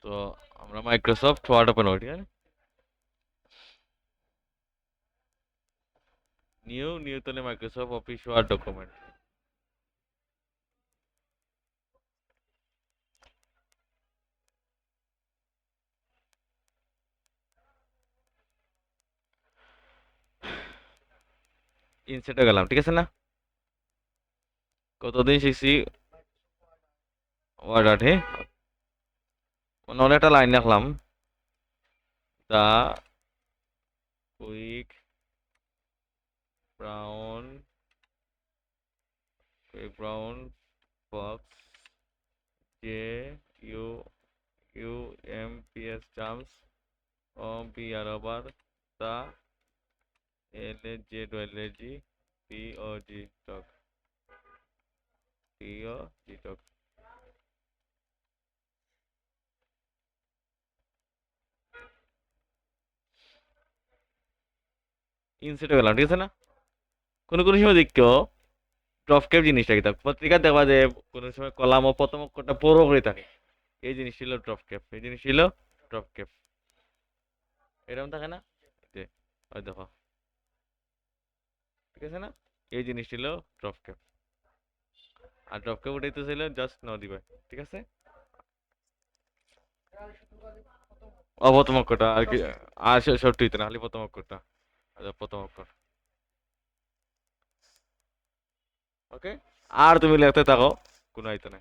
তো আমরা Microsoft word open করি, ঠিক আছে? নিউ তাহলে মাইক্রোসফট অফিস ওয়ার্ড ডকুমেন্ট। ইনসার্টে গেলাম, ঠিক আছে না? কতদিন শিখছি ওয়ার্ড আর্ট, হ্যাঁ? মানে অনেকটা লাইন রাখলাম। The quick brown fox J U U M P S jumps O V R over the L A Z L A G P O G talk P O G talk. ইনসেটে গেলাম, ঠিক আছে না? কোনো কোনো সময় দেখো ড্রপ ক্যাপ জিনিসটা কি থাকে পত্রিকা দেখবা যে কোনো সময় কলাম ও প্রথম অক্ষরটা বড় করে থাকে। এই জিনিস ছিল ড্রপ ক্যাপ, এই জিনিস ছিল ড্রপ ক্যাপ। এরকম থাকে না? যে ওই দেখো, ঠিক আছে না? এই জিনিস ছিল ড্রপ ক্যাপ। আর ড্রপ ক্যাপ উঠাইতে ছিল জাস্ট ন দিবে, ঠিক আছে? প্রথম অক্ষরটা আর কি, আর সত্যি হইতো না, খালি প্রথম অক্ষরটা। আচ্ছা, প্রথম অক্ষর। ওকে, আর তুমি লিখতে থাকো, কোনো হইতো না,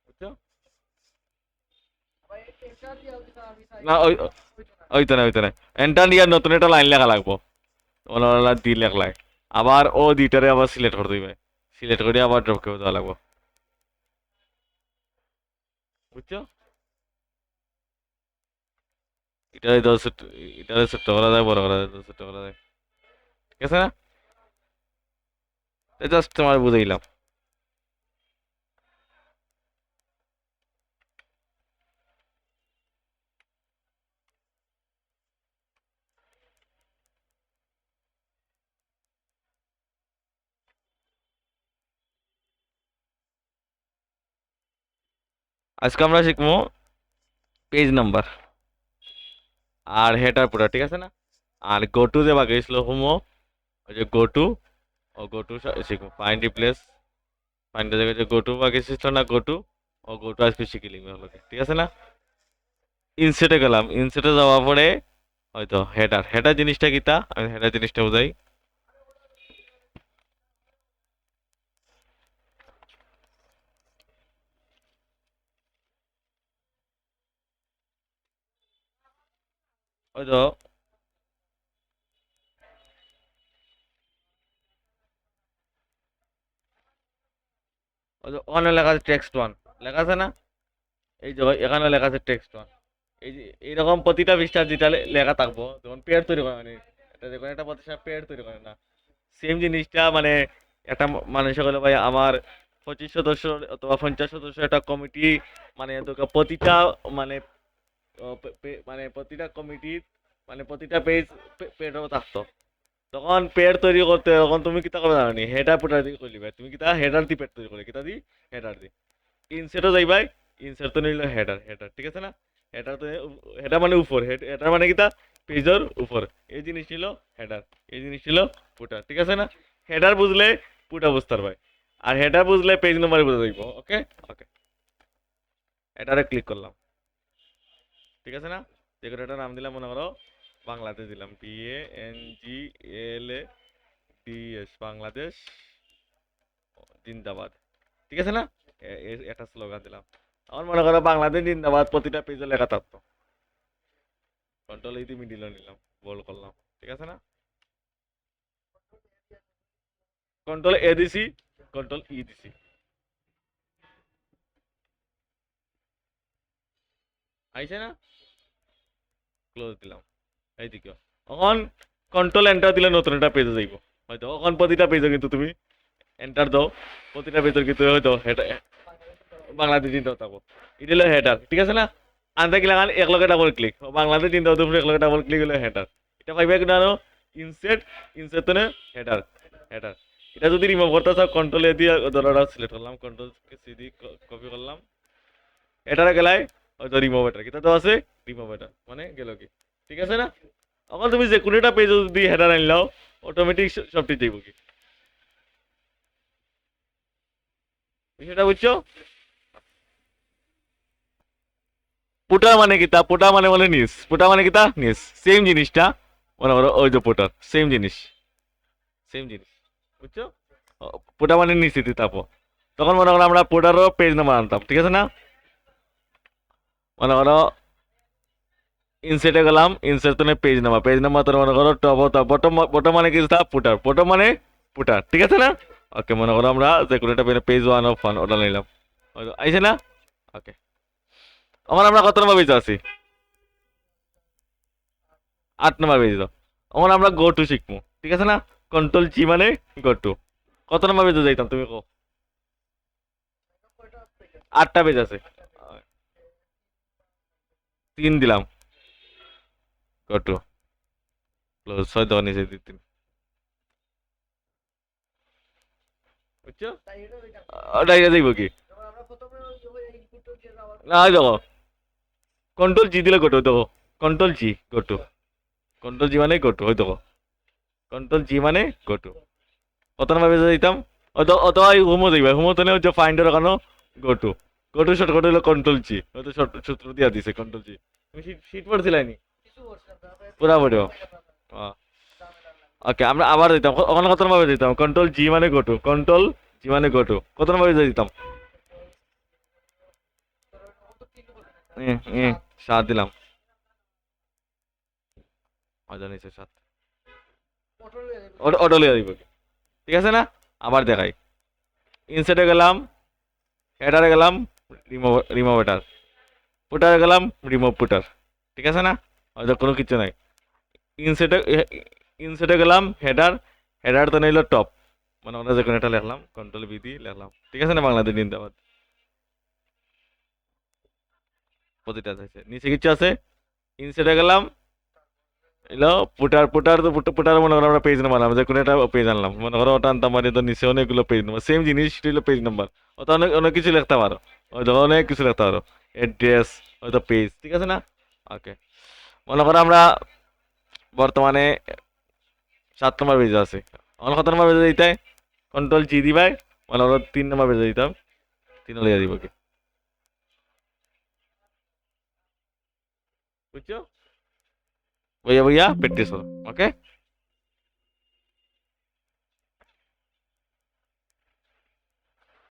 বুঝছো? না হইতো না। এন্টার নিয়ে নতুন একটা লাইন লেখা লাগবো, ওলা দি লেখলাই। আবার ও দুইটারে আবার সিলেক্ট করে দিবে, সিলেক্ট করে আবার ড্রপ করে দেওয়া লাগবো, বুঝছো? এটা দশ, এটা ছোট্ট করা যায়, বড় করা যায়, ছোট্ট করা যায়, ঠিক আছে না? জাস্ট তোমার বুঝাইলাম। আজকে আমরা শিখবো পেজ নাম্বার আর হেডার পুরা, ঠিক আছে না? আর গো টু যে বাকি ছিল হোমো, ওই যে গো টু, ও গো টু শিখবো। ফাইন্ড রিপ্লেস, ফাইন্ড জায়গায় যে গো টু বাকি ছিল না, গো টু ও গো টু আজকে শিখে লিখবে হলো, ঠিক আছে না? ইনসেটে গেলাম, ইনসেটে যাওয়ার পরে হয়তো হেডার, হেডার জিনিসটা কিতা আমি হেডার জিনিসটা বুঝাই। হয়তো ওখানে লেখা আছে টেক্সট ওয়ান, লেখা আছে না? এই যে এখানে লেখা আছে টেক্সট ওয়ান। এই যে এইরকম প্রতিটা পৃষ্ঠা যেটা লেখা থাকবো, যেমন পেয়ার তৈরি করে, মানে এটা দেখুন একটা প্রতিষ্ঠান পেয়ার তৈরি করে না, সেম জিনিসটা মানে একটা মানুষ হলে ভাই আমার 25 সদস্য অথবা 50 সদস্য একটা কমিটি, মানে তোকে প্রতিটা মানে মানে প্রতিটা কমিটির মানে প্রতিটা পেজ পেডও থাকতো। তখন পেড তৈরি করতে তখন তুমি কিতা করবে জানি, হেডার পুটার দিয়ে করলিবে, তুমি কিতা হেডার দি পেড তৈরি করে কিতা দি হেডার দি ইনসার্টও যাইবাই। ইনসার্ট তো নিল হেডার, হেডার ঠিক আছে না? হেডার তো হেডার মানে উপর, হেডার মানে কিতা পেজের উপর। এই জিনিস ছিল হেডার, এই জিনিস ছিল ফুটার, ঠিক আছে না? হেডার বুঝলে পুটা বুঝতে পারবে, আর হেডার বুঝলে পেজ নাম্বার বুঝে যাইব। ওকে, ওকে, এটারে ক্লিক করলাম, ঠিক আছে না? যেটা নাম দিলাম মনে করো বাংলাদেশ দিলাম, BANGLADES, বাংলাদেশ জিন্দাবাদ, ঠিক আছে না? একটা স্লোগান দিলাম। আমার মনে করো বাংলাদেশ জিন্দাবাদ প্রতিটা পেজে লেখা থাকতো, কন্ট্রোল এই মিডিল নিলাম, বল করলাম, ঠিক আছে না? কন্ট্রোল এ দিছি, কন্ট্রোল ই দিছি, আইছে না? ক্লোজ দিলাম, এইদিকে এখন কন্ট্রোল এন্টার দিলে নতুন একটা পেজে যাইব। হয়তো এখন প্রতিটা পেজে কিন্তু তুমি এন্টার দাও, প্রতিটা পেজের কিন্তু হয়তো বাংলাদেশ জিন্দাবাদ থাকবো। এটা হলো হেডার, ঠিক আছে না? আনতে গেলে এক লগে ডাবল ক্লিক, বাংলাদেশ জিন্দাবাদ উপরে এক লগে ডাবল ক্লিক হলো হেডার। এটা পাইবে কিনা আনো ইনসেট, ইনসেট তো হেডার, হেডার। এটা যদি রিমুভ করতে চাও কন্ট্রোল এ দিয়ে ধরো সিলেক্ট করলাম, কন্ট্রোল সি দিয়ে কপি করলাম, এটারে গেলাই হয়তো রিমুভ এটা কিতা তো আছে রিমুভ এটা মানে গেল কি ঠিক আছে না এখন তুমি যে কোনো একটা পেজ যদি হেডার আনলাও অটোমেটিক সবটি যাইব কি বিষয়টা বুঝছো পুটার মানে কিতা পুটা মানে বলে নিস পুটা মানে কিতা নিস সেম জিনিসটা মনে করো ওই যে পুটার সেম জিনিস বুঝছো পুটা মানে নিচে দিতাম তখন মনে করো আমরা পুটারও পেজ নাম্বার আনতাম ঠিক আছে না মনে করো ইনসেটে গেলাম ইনসেট তো পেজ নাম্বার তো মনে করো টপ বটম বটম মানে কি পুটার মানে পুটার ঠিক আছে না ওকে মনে করো আমরা যে কোনো একটা পেজ 1 ওটা নিলাম আইছে না ওকে আমার আমরা কত নম্বর পেজ আছি 8 নম্বর পেজ দাও আমার আমরা গো টু শিখবো ঠিক আছে না কন্ট্রোল জি মানে গো টু কত নম্বর পেজে যাইতাম তুমি কো 8টা পেজ আছে 3 দিলাম গো টু ক্লোজ 6 দেওয়া নিচে 3 বুঝছো ওটা এটা দেখবো কি না দেখো কন্ট্রোল জি দিলে গোটো দেখো কন্ট্রোল জি গোটো কন্ট্রোল জি মানে গোটো ওই দেখো কন্ট্রোল জি মানে গোটো কত নম্বর পেজে দিতাম অথবা হোমো দেখবে হোমো তো হচ্ছে ফাইন্ডার ওখানে গোটো গোটো শর্টকাট হলো কন্ট্রোল জি হয়তো সূত্র দিয়া দিছে কন্ট্রোল জি তুমি শীট পড়ছিলাই নি পুরা পড়ো ওকে আমরা আবার দিতাম ওখানে কত নম্বর দিতাম কন্ট্রোল জি মানে গোটো কন্ট্রোল জি মানে গোটো কত নম্বর পেজে দিতাম 7 দিলাম মজা নিচে 7 অটো লিয়ে দিব ঠিক আছে না আবার দেখাই ইনসার্টে গেলাম হেডারে গেলাম রিমুভ হেডার পুটারে গেলাম রিমুভ পুটার ঠিক আছে না হয়তো কোনো কিছু নাই ইনসার্টে ইনসার্টে গেলাম হেডার তো নিল টপ মানে আমরা যে কোনো একটা লিখলাম কন্ট্রোল বি দিয়ে লিখলাম ঠিক আছে না বাংলাদেশ জিন্দাবাদ প্রতিটা আছে নিচে কিছু আছে ইনসার্টে গেলাম এলো পুটার মনে করো আমরা পেজ নাম্বার আনলাম যে কোনো একটা পেজ আনলাম মনে করো ওটা আনতাম মানে তো নিচে অনেকগুলো পেজ নাম্বার সেম জিনিস হলো পেজ নাম্বার ওটা অনেক অনেক কিছু লিখতে পারো হয়তো অনেক কিছু লিখতে পারো অ্যাড্রেস হয়তো পেজ ঠিক আছে না ওকে মনে করো আমরা বর্তমানে 7 নম্বর পেজে আছে আমার কত নম্বর পেজে দিতে কন্ট্রোল জি দিবাই মনে করো 3 নম্বর পেজে দিতাম 3 লিখে দিব কি বুঝছো বইয়া বইয়া প্র্যাকটিস করো ওকে